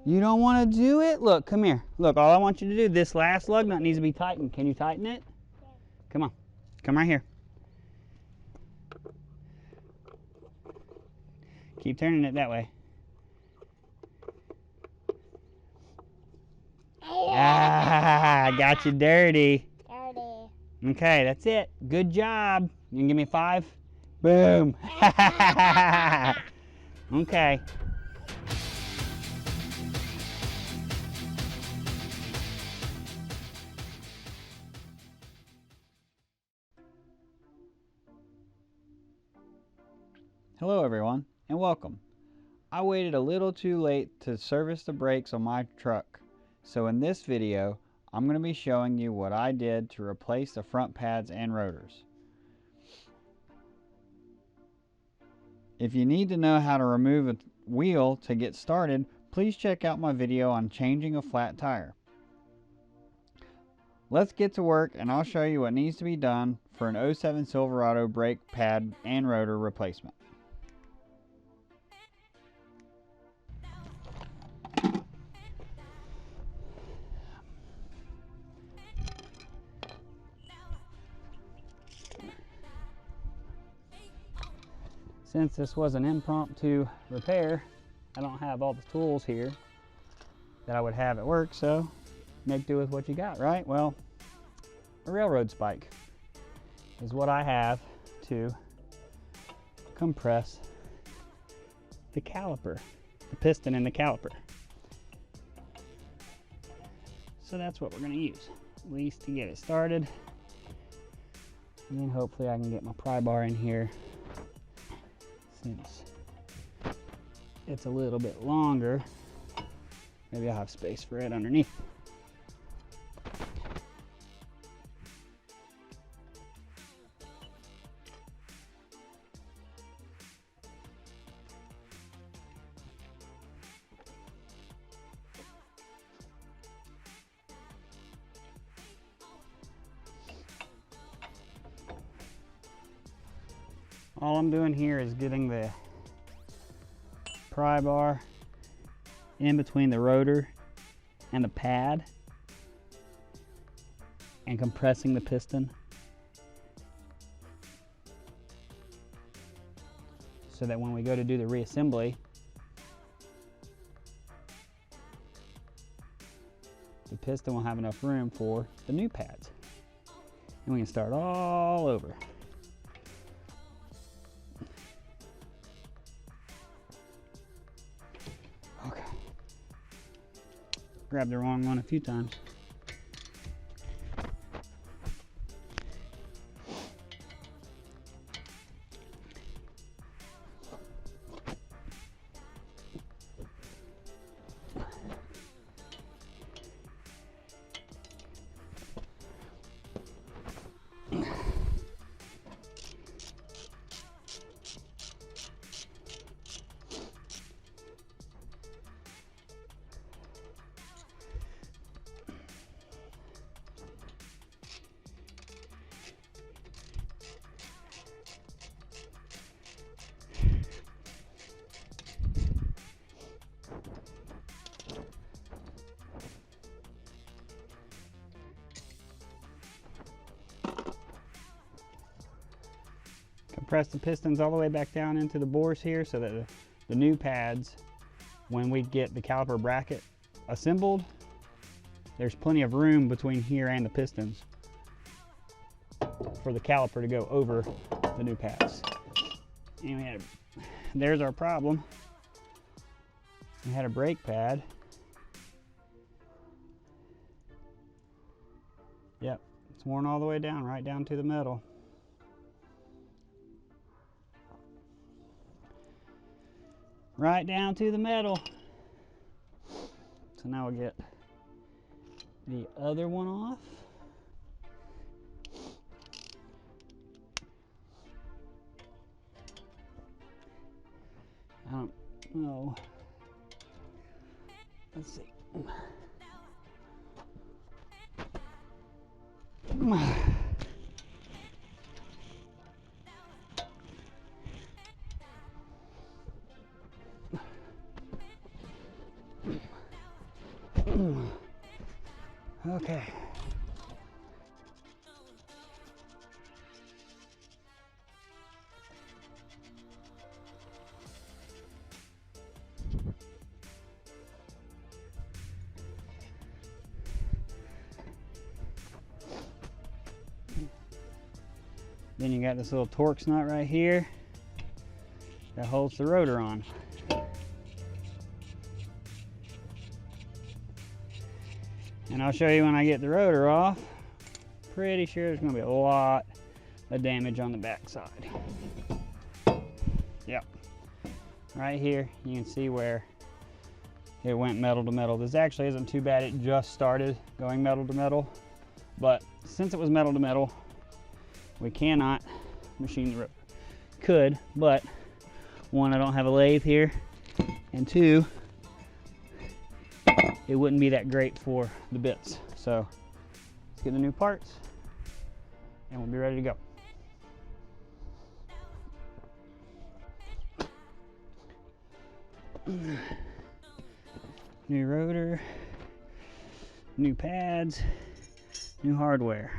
You don't want to do it? Look, come here. Look, all I want you to do, this last lug nut needs to be tightened. Can you tighten it? Come on. Come right here. Keep turning it that way. Ah, I got you dirty. Okay, that's it. Good job. You can give me 5? Boom. Okay. Hello everyone, and welcome. I waited a little too late to service the brakes on my truck, so in this video I'm going to be showing you what I did to replace the front pads and rotors. If you need to know how to remove a wheel to get started, please check out my video on changing a flat tire. Let's get to work and I'll show you what needs to be done for an 07 Silverado brake pad and rotor replacement. Since this was an impromptu repair, I don't have all the tools here that I would have at work, so make do with what you got, right? Well, a railroad spike is what I have to compress the caliper, the piston in the caliper. So that's what we're going to use, at least to get it started. And then hopefully I can get my pry bar in here, since it's a little bit longer. Maybe I'll have space for it underneath. All I'm doing here is getting the pry bar in between the rotor and the pad and compressing the piston so that when we go to do the reassembly, the piston will have enough room for the new pads. And we can start all over. Okay. Grabbed the wrong one a few times. Press the pistons all the way back down into the bores here so that the new pads, when we get the caliper bracket assembled, there's plenty of room between here and the pistons for the caliper to go over the new pads. And there's our problem. We had a brake pad. Yep, it's worn all the way down, right down to the metal. Right down to the metal. So now we'll get the other one off. I don't know. Let's see. Okay. Then you got this little Torx nut right here that holds the rotor on. And I'll show you when I get the rotor off. Pretty sure there's gonna be a lot of damage on the backside. Yep. Right here, you can see where it went metal to metal. This actually isn't too bad. It just started going metal to metal. But since it was metal to metal, we cannot machine the rotor. Could, but one, I don't have a lathe here, and two, it wouldn't be that great for the bits. So let's get the new parts and we'll be ready to go. New rotor, new pads, new hardware.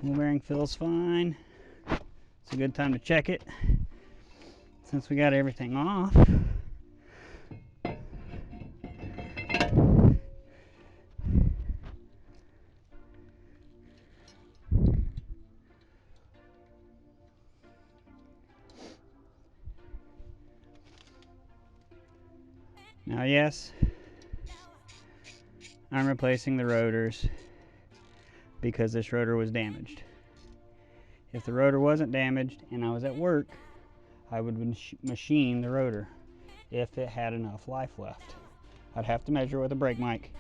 Wheel bearing feels fine. It's a good time to check it since we got everything off. Now, yes, I'm replacing the rotors because this rotor was damaged. If the rotor wasn't damaged and I was at work, I would machine the rotor if it had enough life left. I'd have to measure with a brake mic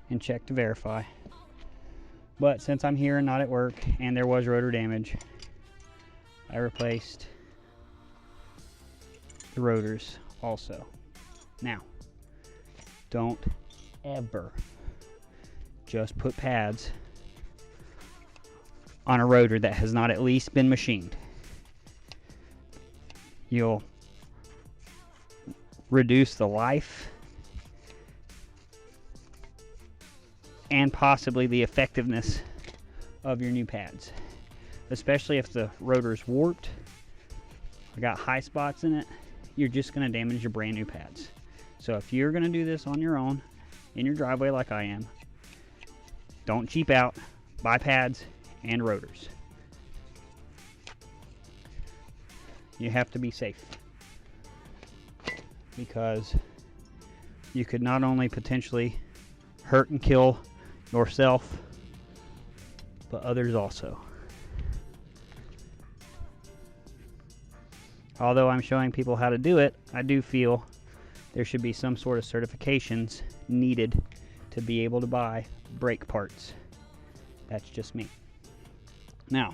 and check to verify. But since I'm here and not at work and there was rotor damage, I replaced the rotors also. Now, don't ever just put pads on a rotor that has not at least been machined. You'll reduce the life and possibly the effectiveness of your new pads, especially if the rotor's warped or got high spots in it. You're just going to damage your brand new pads. So if you're going to do this on your own in your driveway like I am, don't cheap out, buy pads and rotors. You have to be safe because you could not only potentially hurt and kill yourself, but others also. Although I'm showing people how to do it, I do feel there should be some sort of certifications needed to be able to buy brake parts. That's just me. Now,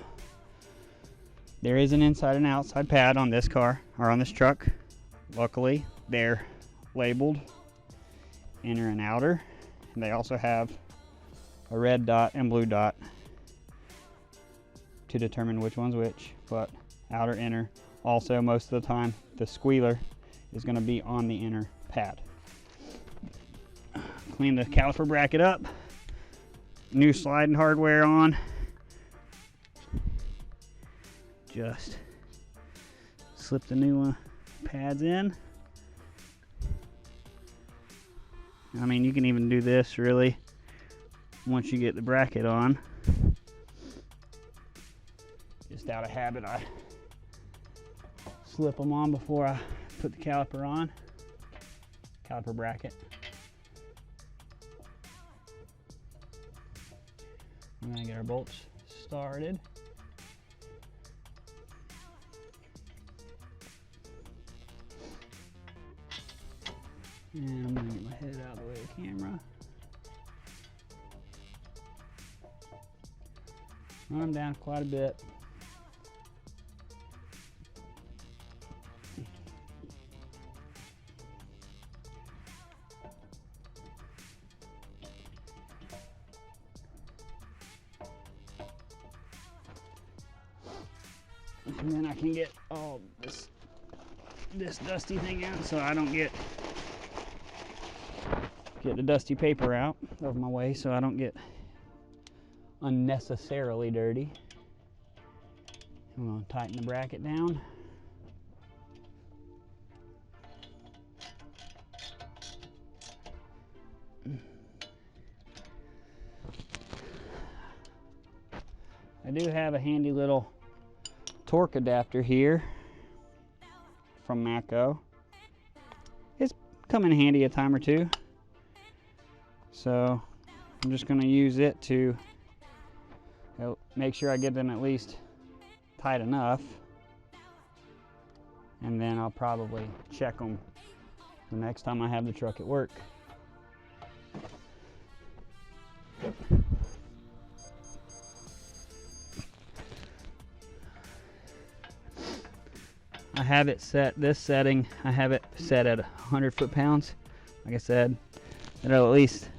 there is an inside and outside pad on this car, or on this truck. Luckily, they're labeled inner and outer. And they also have a red dot and blue dot to determine which one's which, but outer, inner. Also, most of the time, the squealer is going to be on the inner pad. Clean the caliper bracket up. New sliding hardware on. Just slip the new pads in. I mean, you can even do this really once you get the bracket on. Just out of habit, I slip them on before I put the caliper on. Caliper bracket. We're going to get our bolts started. And I'm going to get my head out of the way of the camera. Run them down quite a bit. And then I can get all this dusty thing out so I don't get the dusty paper out of my way so I don't get unnecessarily dirty. I'm going to tighten the bracket down. I do have a handy little torque adapter here from Matco. It's come in handy a time or two. So I'm just going to use it to make sure I get them at least tight enough. And then I'll probably check them the next time I have the truck at work. I have it set, this setting, I have it set at 100 foot-pounds. Like I said, that'll at least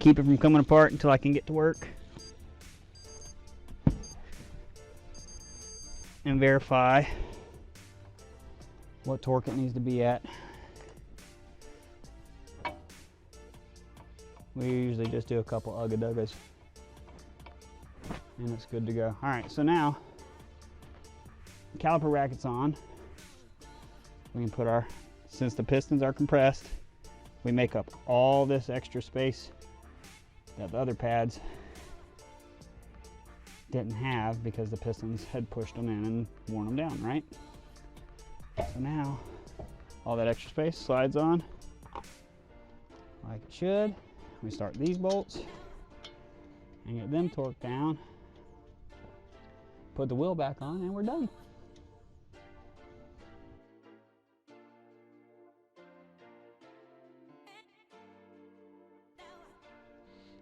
keep it from coming apart until I can get to work. And verify what torque it needs to be at. We usually just do a couple ugga-duggas and it's good to go. All right, so now caliper racket's on. We can put since the pistons are compressed, we make up all this extra space that the other pads didn't have because the pistons had pushed them in and worn them down, right? So now all that extra space slides on like it should. We start these bolts and get them torqued down, put the wheel back on, and we're done.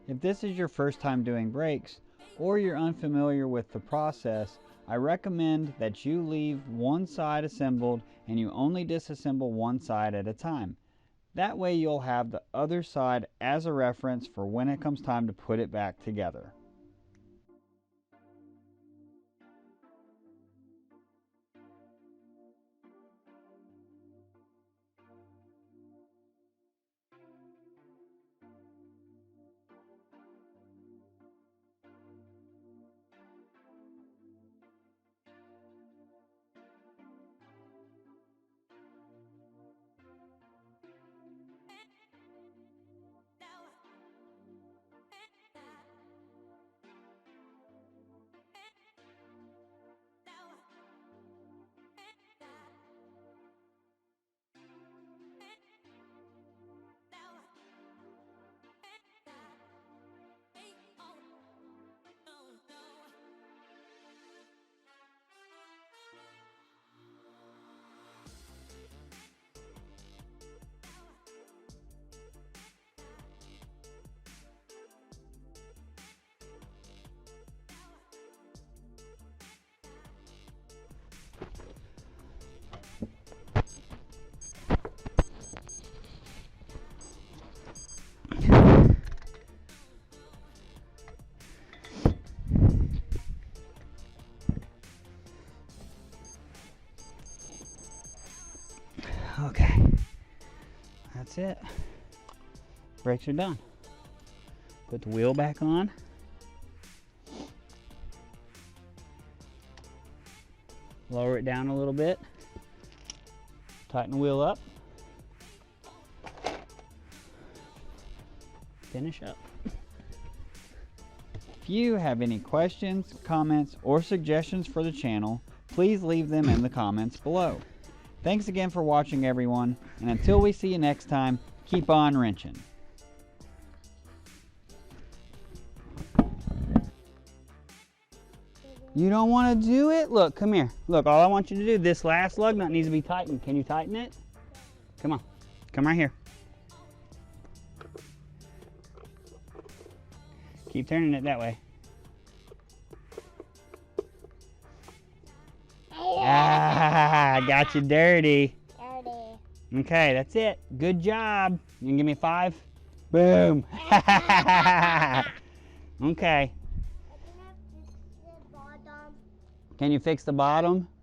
If this is your first time doing brakes, or you're unfamiliar with the process, I recommend that you leave one side assembled and you only disassemble one side at a time. That way you'll have the other side as a reference for when it comes time to put it back together. Okay, that's it. Brakes are done. Put the wheel back on. Lower it down a little bit. Tighten the wheel up. Finish up. If you have any questions, comments, or suggestions for the channel, please leave them in the comments below. Thanks again for watching, everyone, and until we see you next time, keep on wrenching. You don't want to do it? Look, come here. Look, all I want you to do, this last lug nut needs to be tightened. Can you tighten it? Come on. Come right here. Keep turning it that way. Ah, I got you dirty. Okay, that's it. Good job. You can give me a 5? Boom. Okay. Can you fix the bottom?